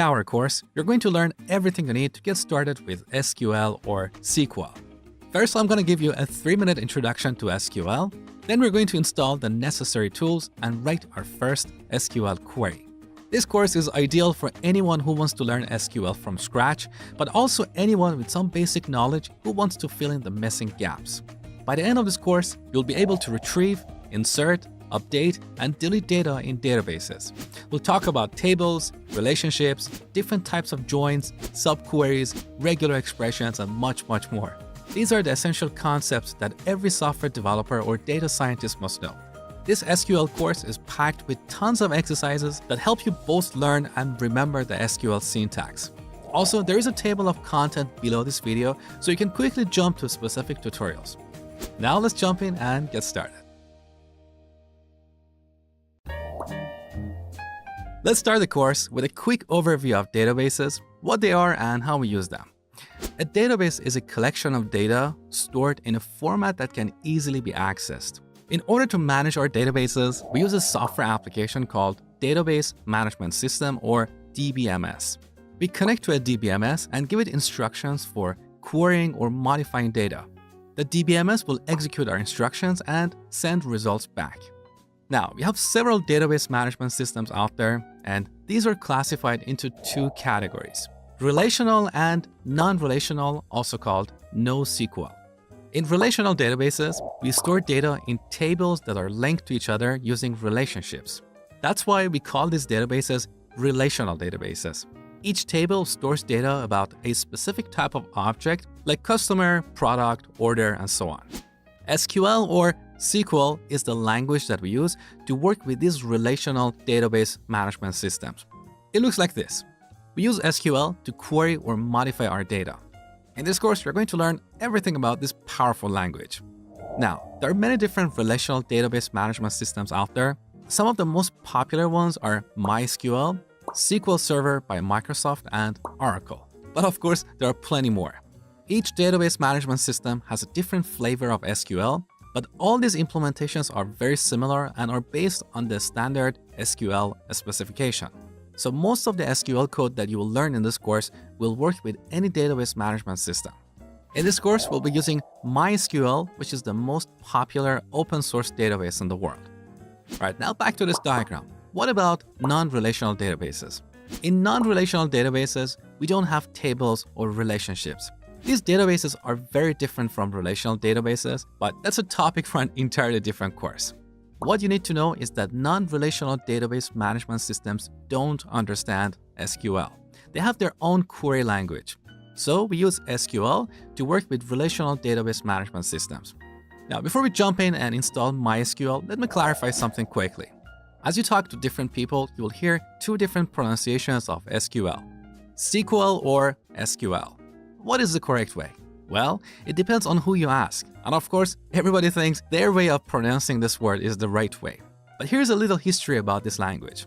our course, you're going to learn everything you need to get started with SQL or SQL. First, I'm going to give you a 3-minute introduction to SQL. Then we're going to install the necessary tools and write our first SQL query. This course is ideal for anyone who wants to learn SQL from scratch, but also anyone with some basic knowledge who wants to fill in the missing gaps. By the end of this course, you'll be able to retrieve, insert, update, and delete data in databases. We'll talk about tables, relationships, different types of joins, subqueries, regular expressions, and much more. These are the essential concepts that every software developer or data scientist must know. This SQL course is packed with tons of exercises that help you both learn and remember the SQL syntax. Also, there is a table of content below this video, so you can quickly jump to specific tutorials. Now let's jump in and get started. Let's start the course with a quick overview of databases, what they are, and how we use them. A database is a collection of data stored in a format that can easily be accessed. In order to manage our databases, we use a software application called Database Management System, or DBMS. We connect to a DBMS and give it instructions for querying or modifying data. The DBMS will execute our instructions and send results back. Now, we have several database management systems out there, and these are classified into 2 categories: relational and non-relational, also called NoSQL. In relational databases, we store data in tables that are linked to each other using relationships. That's why we call these databases relational databases. Each table stores data about a specific type of object, like customer, product, order, and so on. SQL or SQL is the language that we use to work with these relational database management systems. It looks like this. We use SQL to query or modify our data. In this course, we're going to learn everything about this powerful language. Now, there are many different relational database management systems out there. Some of the most popular ones are MySQL, SQL Server by Microsoft, and Oracle. But of course, there are plenty more. Each database management system has a different flavor of SQL, but all these implementations are very similar and are based on the standard SQL specification. So most of the SQL code that you will learn in this course will work with any database management system. In this course, we'll be using MySQL, which is the most popular open source database in the world. All right, now back to this diagram. What about non-relational databases? In non-relational databases, we don't have tables or relationships. These databases are very different from relational databases, but that's a topic for an entirely different course. What you need to know is that non-relational database management systems don't understand SQL. They have their own query language. So we use SQL to work with relational database management systems. Now, before we jump in and install MySQL, let me clarify something quickly. As you talk to different people, you will hear 2 different pronunciations of SQL: SQL or SQL. What is the correct way? Well, it depends on who you ask. And of course, everybody thinks their way of pronouncing this word is the right way. But here's a little history about this language.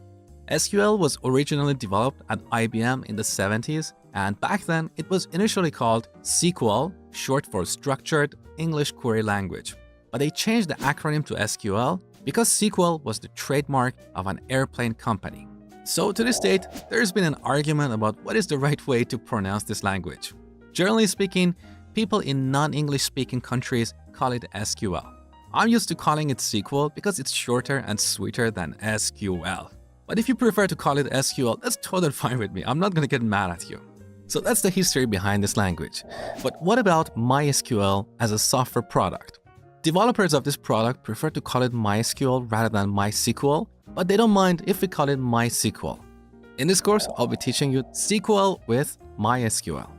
SQL was originally developed at IBM in the 70s, and back then it was initially called SQL, short for Structured English Query Language. But they changed the acronym to SQL because SQL was the trademark of an airplane company. So to this date, there's been an argument about what is the right way to pronounce this language. Generally speaking, people in non-English speaking countries call it SQL. I'm used to calling it SQL because it's shorter and sweeter than SQL. But if you prefer to call it SQL, that's totally fine with me. I'm not going to get mad at you. So that's the history behind this language. But what about MySQL as a software product? Developers of this product prefer to call it MySQL rather than MySQL, but they don't mind if we call it MySQL. In this course, I'll be teaching you SQL with MySQL.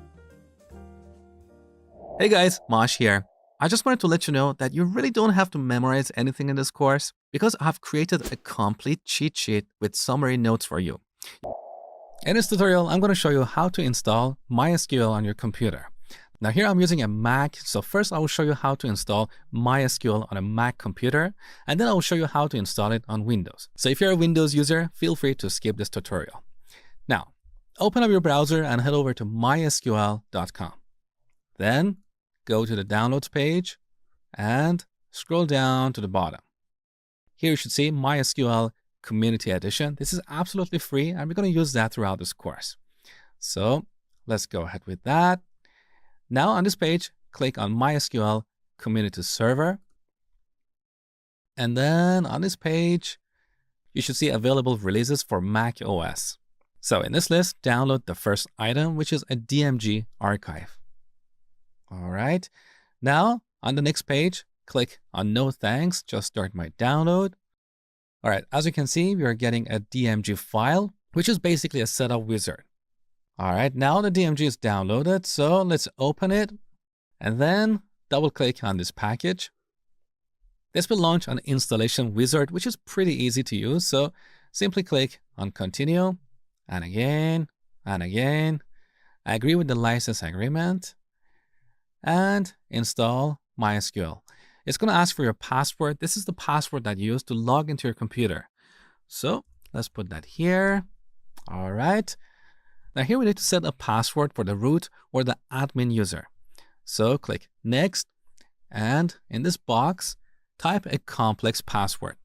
Hey guys, Mosh here. I just wanted to let you know that you really don't have to memorize anything in this course because I've created a complete cheat sheet with summary notes for you. In this tutorial, I'm going to show you how to install MySQL on your computer. Now here I'm using a Mac, so first I will show you how to install MySQL on a Mac computer, and then I will show you how to install it on Windows. So if you're a Windows user, feel free to skip this tutorial. Now, open up your browser and head over to mysql.com. Then go to the downloads page and scroll down to the bottom. Here you should see MySQL Community Edition. This is absolutely free and we're going to use that throughout this course. So let's go ahead with that. Now on this page, click on MySQL Community Server. And then on this page, you should see available releases for Mac OS. So in this list, download the first item, which is a DMG archive. All right. Now on the next page, click on No Thanks, just start my download. All right, as you can see, we are getting a DMG file, which is basically a setup wizard. All right, now the DMG is downloaded, so let's open it and then double click on this package. This will launch an installation wizard, which is pretty easy to use. So simply click on Continue and again and again. I agree with the license agreement and install MySQL. It's going to ask for your password. This is the password that you use to log into your computer. So let's put that here. All right. Now here we need to set a password for the root or the admin user. So click Next. And in this box, type a complex password.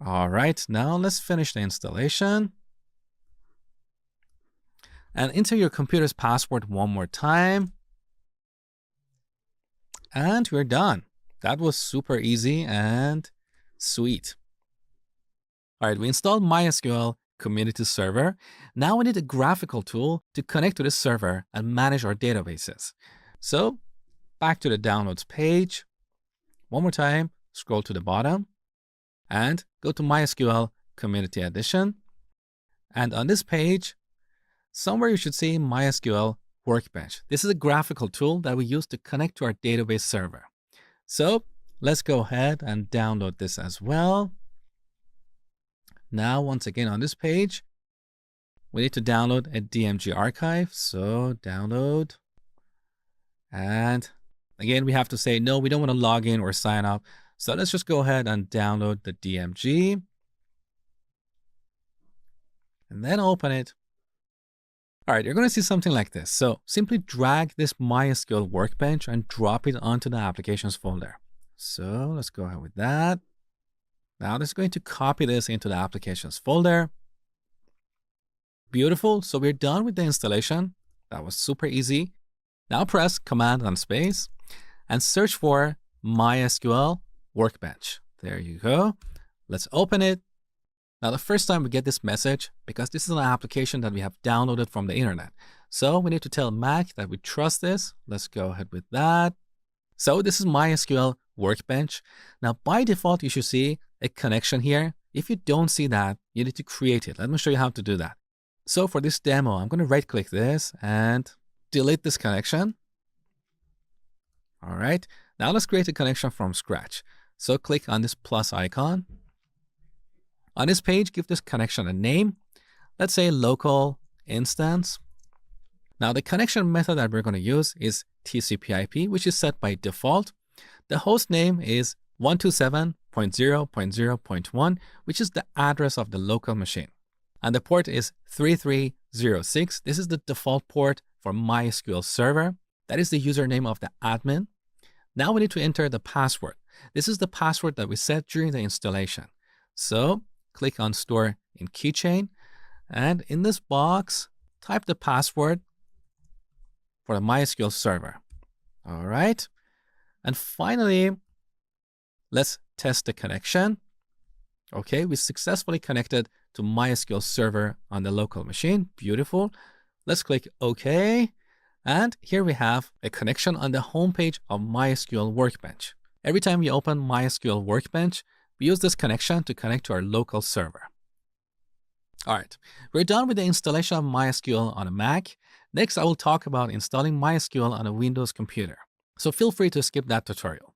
All right. Now let's finish the installation. And enter your computer's password one more time. And we're done. That was super easy and sweet. All right, we installed MySQL Community Server. Now we need a graphical tool to connect to this server and manage our databases. So back to the downloads page. One more time, scroll to the bottom and go to MySQL Community Edition. And on this page, somewhere you should see MySQL Workbench. This is a graphical tool that we use to connect to our database server. So let's go ahead and download this as well. Now, once again on this page, we need to download a DMG archive. So download. And again, we have to say, no, we don't want to log in or sign up. So let's just go ahead and download the DMG. And then open it. All right, you're going to see something like this. So simply drag this MySQL Workbench and drop it onto the applications folder. So let's go ahead with that. Now it's going to copy this into the applications folder. Beautiful. So we're done with the installation. That was super easy. Now press Command and Space and search for MySQL Workbench. There you go. Let's open it. Now, the first time we get this message, because this is an application that we have downloaded from the internet. So we need to tell Mac that we trust this. Let's go ahead with that. So this is MySQL Workbench. Now, by default, you should see a connection here. If you don't see that, you need to create it. Let me show you how to do that. So for this demo, I'm going to right click this and delete this connection. All right. Now let's create a connection from scratch. So click on this plus icon. On this page, give this connection a name. Let's say local instance. Now the connection method that we're going to use is TCP/IP, which is set by default. The host name is 127.0.0.1, which is the address of the local machine. And the port is 3306. This is the default port for MySQL Server. That is the username of the admin. Now we need to enter the password. This is the password that we set during the installation. So click on Store in Keychain. And in this box, type the password for the MySQL Server. All right. And finally, let's test the connection. Okay, we successfully connected to MySQL Server on the local machine. Beautiful. Let's click OK. And here we have a connection on the homepage of MySQL Workbench. Every time we open MySQL Workbench, we use this connection to connect to our local server. All right, we're done with the installation of MySQL on a Mac. Next, I will talk about installing MySQL on a Windows computer. So feel free to skip that tutorial.